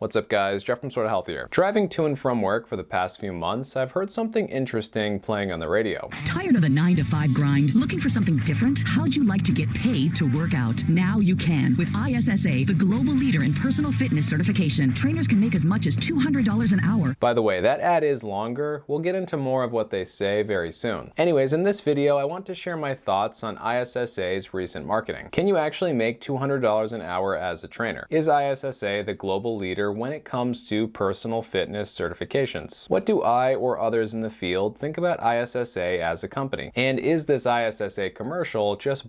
What's up guys, Jeff from Sorta Healthy here. Driving to and from work for the past few months, I've heard something interesting playing on the radio. Tired of the 9-to-5 grind? Looking for something different? How'd you like to get paid to work out? Now you can. With ISSA, the global leader in personal fitness certification, trainers can make as much as $200 an hour. By the way, that ad is longer. We'll get into more of what they say very soon. Anyways, in this video, I want to share my thoughts on ISSA's recent marketing. Can you actually make $200 an hour as a trainer? Is ISSA the global leader when it comes to personal fitness certifications? What do I or others in the field think about ISSA as a company? And is this ISSA commercial just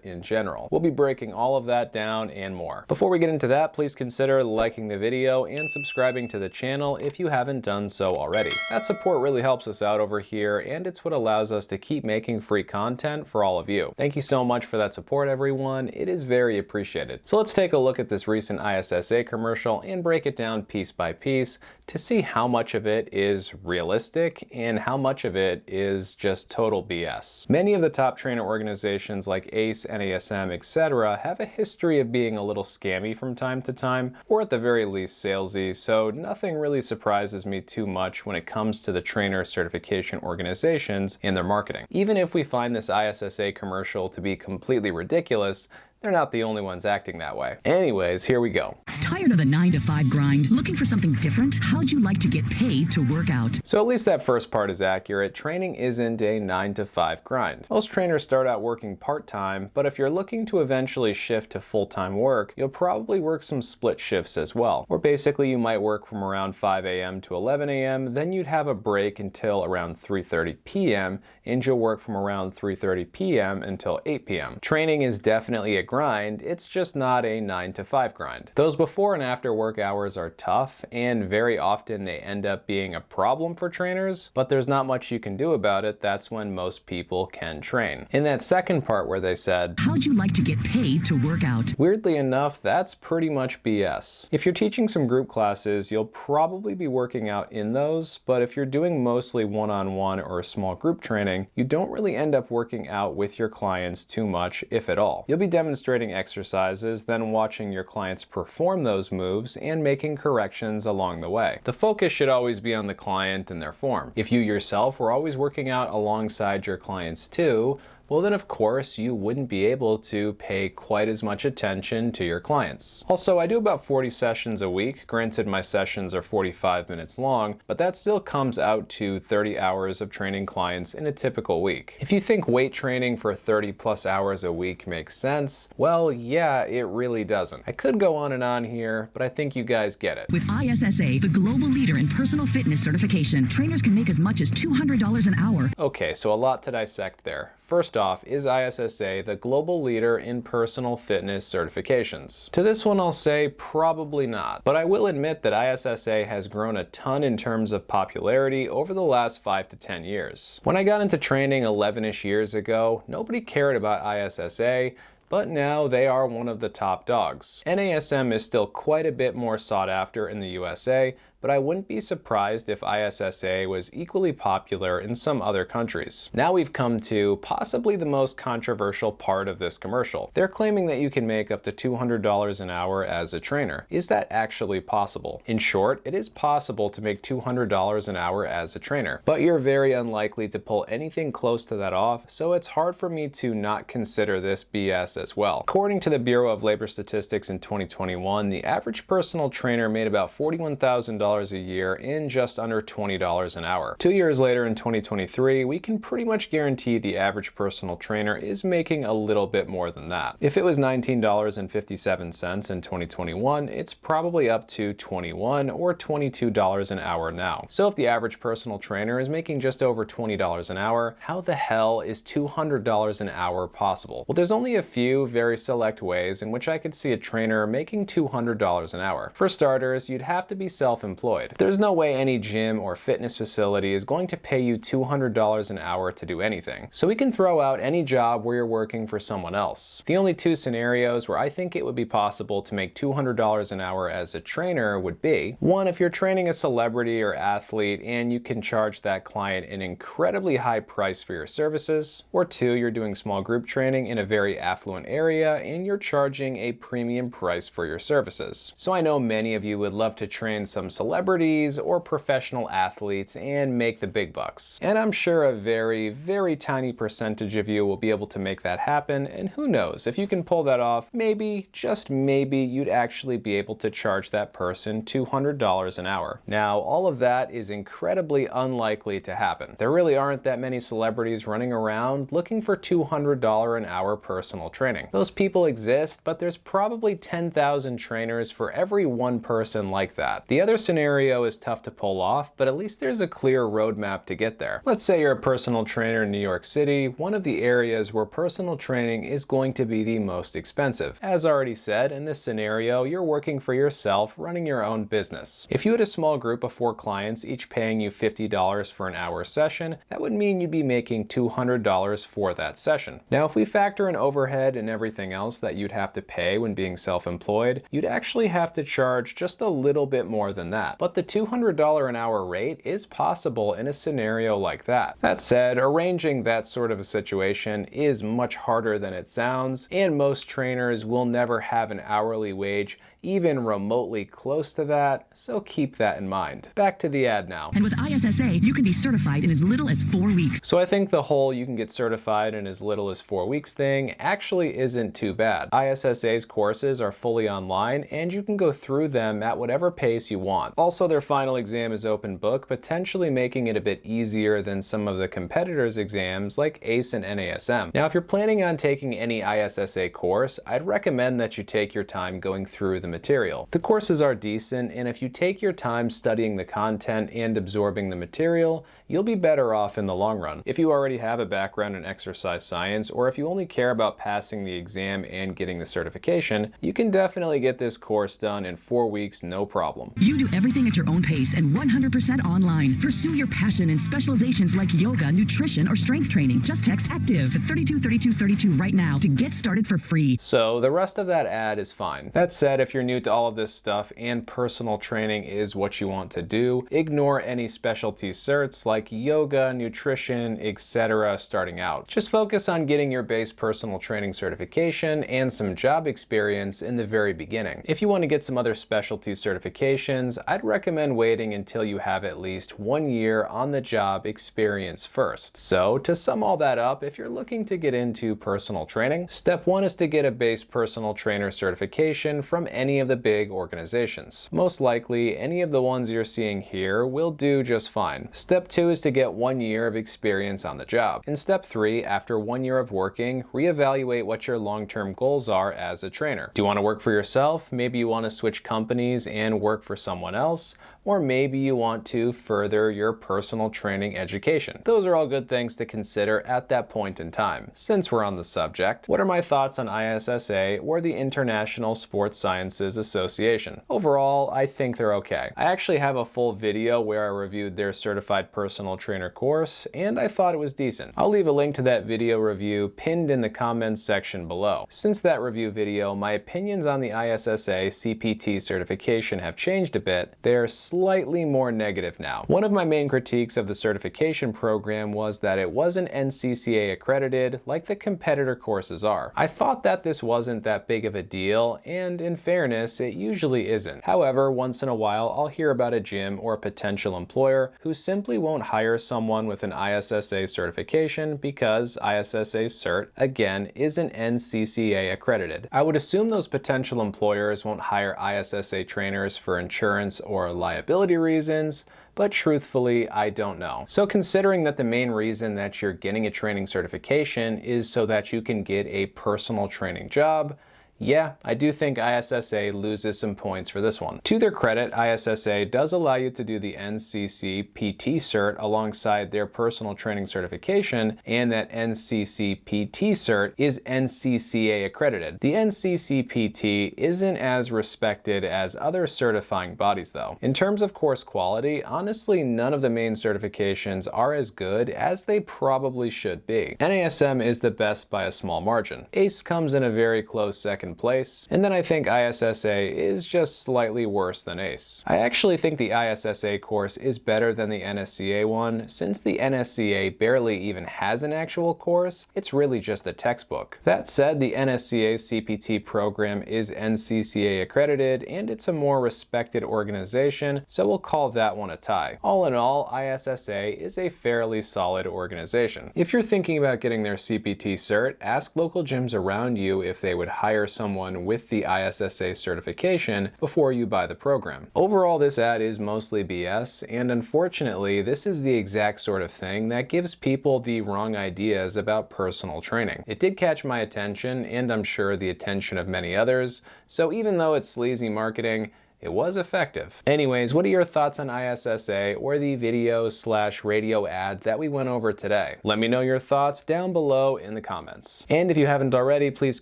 in general? We'll be breaking all of that down and more. Before we get into that, please consider liking the video and subscribing to the channel if you haven't done so already. That support really helps us out over here, and it's what allows us to keep making free content for all of you. Thank you so much for that support, everyone. It is very appreciated. So let's take a look at this recent ISSA commercial and break it down piece by piece to see how much of it is realistic and how much of it is just total BS. Many of the top trainer organizations like ACE, NASM, etc. have a history of being a little scammy from time to time, or at the very least salesy, so nothing really surprises me too much when it comes to the trainer certification organizations and their marketing. Even if we find this ISSA commercial to be completely ridiculous, they're not the only ones acting that way. Anyways, here we go. Tired of the 9-to-5 grind? Looking for something different? How'd you like to get paid to work out? So at least that first part is accurate. Training isn't a 9-to-5 grind. Most trainers start out working part-time, but if you're looking to eventually shift to full-time work, you'll probably work some split shifts as well. Or basically you might work from around 5 a.m. to 11 a.m., then you'd have a break until around 3:30 p.m., and you'll work from around 3:30 p.m. until 8 p.m. Training is definitely a grind, it's just not a 9-to-5 grind. Those before and after work hours are tough, and very often they end up being a problem for trainers, but there's not much you can do about it. That's when most people can train. In that second part where they said, how'd you like to get paid to work out? Weirdly enough, that's pretty much BS. If you're teaching some group classes, you'll probably be working out in those, but if you're doing mostly one-on-one or small group training, you don't really end up working out with your clients too much, if at all. You'll be demonstrating exercises, then watching your clients perform those moves and making corrections along the way. The focus should always be on the client and their form. If you yourself were always working out alongside your clients too, well then of course you wouldn't be able to pay quite as much attention to your clients. Also, I do about 40 sessions a week. Granted, my sessions are 45 minutes long, but that still comes out to 30 hours of training clients in a typical week. If you think weight training for 30 plus hours a week makes sense, well yeah, it really doesn't. I could go on and on here, but I think you guys get it. With ISSA, the global leader in personal fitness certification, trainers can make as much as $200 an hour. Okay, so a lot to dissect there. First off, is ISSA the global leader in personal fitness certifications? To this one I'll say probably not, but I will admit that ISSA has grown a ton in terms of popularity over the last 5 to 10 years. When I got into training 11-ish years ago, nobody cared about ISSA, but now they are one of the top dogs. NASM is still quite a bit more sought after in the USA, but I wouldn't be surprised if ISSA was equally popular in some other countries. Now we've come to possibly the most controversial part of this commercial. They're claiming that you can make up to $200 an hour as a trainer. Is that actually possible? In short, it is possible to make $200 an hour as a trainer, but you're very unlikely to pull anything close to that off, so it's hard for me to not consider this BS as well. According to the Bureau of Labor Statistics in 2021, the average personal trainer made about $41,000 a year in just under $20 an hour. 2 years later in 2023, we can pretty much guarantee the average personal trainer is making a little bit more than that. If it was $19.57 in 2021, it's probably up to $21 or $22 an hour now. So if the average personal trainer is making just over $20 an hour, how the hell is $200 an hour possible? Well, there's only a few very select ways in which I could see a trainer making $200 an hour. For starters, you'd have to be self-employed. There's no way any gym or fitness facility is going to pay you $200 an hour to do anything. So we can throw out any job where you're working for someone else. The only two scenarios where I think it would be possible to make $200 an hour as a trainer would be, one, if you're training a celebrity or athlete and you can charge that client an incredibly high price for your services, or two, you're doing small group training in a very affluent metropolitan area and you're charging a premium price for your services. So I know many of you would love to train some celebrities or professional athletes and make the big bucks. And I'm sure a very, very tiny percentage of you will be able to make that happen, and who knows, if you can pull that off, maybe, just maybe, you'd actually be able to charge that person $200 an hour. Now, all of that is incredibly unlikely to happen. There really aren't that many celebrities running around looking for $200 an hour personal training. Those people exist, but there's probably 10,000 trainers for every one person like that. The other scenario is tough to pull off, but at least there's a clear roadmap to get there. Let's say you're a personal trainer in New York City, one of the areas where personal training is going to be the most expensive. As already said, in this scenario, you're working for yourself, running your own business. If you had a small group of 4 clients, each paying you $50 for an hour session, that would mean you'd be making $200 for that session. Now, if we factor in overhead and everything else that you'd have to pay when being self-employed, you'd actually have to charge just a little bit more than that. But the $200 an hour rate is possible in a scenario like that. That said, arranging that sort of a situation is much harder than it sounds, and most trainers will never have an hourly wage even remotely close to that, so keep that in mind. Back to the ad now. And with ISSA, you can be certified in as little as 4 weeks. So I think the whole you can get certified in as little as 4 weeks thing actually isn't too bad. ISSA's courses are fully online, and you can go through them at whatever pace you want. Also, their final exam is open book, potentially making it a bit easier than some of the competitors' exams like ACE and NASM. Now, if you're planning on taking any ISSA course, I'd recommend that you take your time going through the material. The courses are decent, and if you take your time studying the content and absorbing the material, you'll be better off in the long run. If you already have a background in exercise science, or if you only care about passing the exam and getting the certification, you can definitely get this course done in 4 weeks, no problem. You do everything at your own pace and 100% online. Pursue your passion in specializations like yoga, nutrition, or strength training. Just text ACTIVE to 323232 right now to get started for free. So the rest of that ad is fine. That said, if you're new to all of this stuff and personal training is what you want to do, ignore any specialty certs like yoga, nutrition, etc. starting out. Just focus on getting your base personal training certification and some job experience in the very beginning. If you want to get some other specialty certifications, I'd recommend waiting until you have at least 1 year on the job experience first. So to sum all that up, if you're looking to get into personal training, step 1 is to get a base personal trainer certification from any of the big organizations. Most likely, any of the ones you're seeing here will do just fine. Step 2 is to get 1 year of experience on the job. In step 3, after 1 year of working, reevaluate what your long-term goals are as a trainer. Do you want to work for yourself? Maybe you want to switch companies and work for someone else? Or maybe you want to further your personal training education. Those are all good things to consider at that point in time. Since we're on the subject, what are my thoughts on ISSA or the International Sports Sciences Association? Overall, I think they're okay. I actually have a full video where I reviewed their certified personal trainer course, and I thought it was decent. I'll leave a link to that video review pinned in the comments section below. Since that review video, my opinions on the ISSA CPT certification have changed a bit. They're slightly more negative now. One of my main critiques of the certification program was that it wasn't NCCA accredited like the competitor courses are. I thought that this wasn't that big of a deal, and in fairness, it usually isn't. However, once in a while, I'll hear about a gym or a potential employer who simply won't hire someone with an ISSA certification because ISSA cert, again, isn't NCCA accredited. I would assume those potential employers won't hire ISSA trainers for insurance or liability reasons, but truthfully, I don't know. So considering that the main reason that you're getting a training certification is so that you can get a personal training job, yeah, I do think ISSA loses some points for this one. To their credit, ISSA does allow you to do the NCC PT cert alongside their personal training certification, and that NCC PT cert is NCCA accredited. The NCC PT isn't as respected as other certifying bodies though. In terms of course quality, honestly, none of the main certifications are as good as they probably should be. NASM is the best by a small margin. ACE comes in a very close second second place, and then I think ISSA is just slightly worse than ACE. I actually think the ISSA course is better than the NSCA one. Since the NSCA barely even has an actual course, it's really just a textbook. That said, the NSCA CPT program is NCCA accredited, and it's a more respected organization, so we'll call that one a tie. All in all, ISSA is a fairly solid organization. If you're thinking about getting their CPT cert, ask local gyms around you if they would hire someone with the ISSA certification before you buy the program. Overall, this ad is mostly BS, and unfortunately, this is the exact sort of thing that gives people the wrong ideas about personal training. It did catch my attention, and I'm sure the attention of many others, so even though it's sleazy marketing, it was effective. Anyways, what are your thoughts on ISSA or the video/radio ad that we went over today? Let me know your thoughts down below in the comments. And if you haven't already, please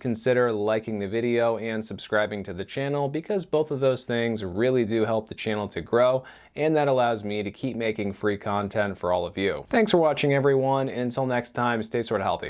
consider liking the video and subscribing to the channel, because both of those things really do help the channel to grow, and that allows me to keep making free content for all of you. Thanks for watching, everyone, and until next time, stay sort of healthy.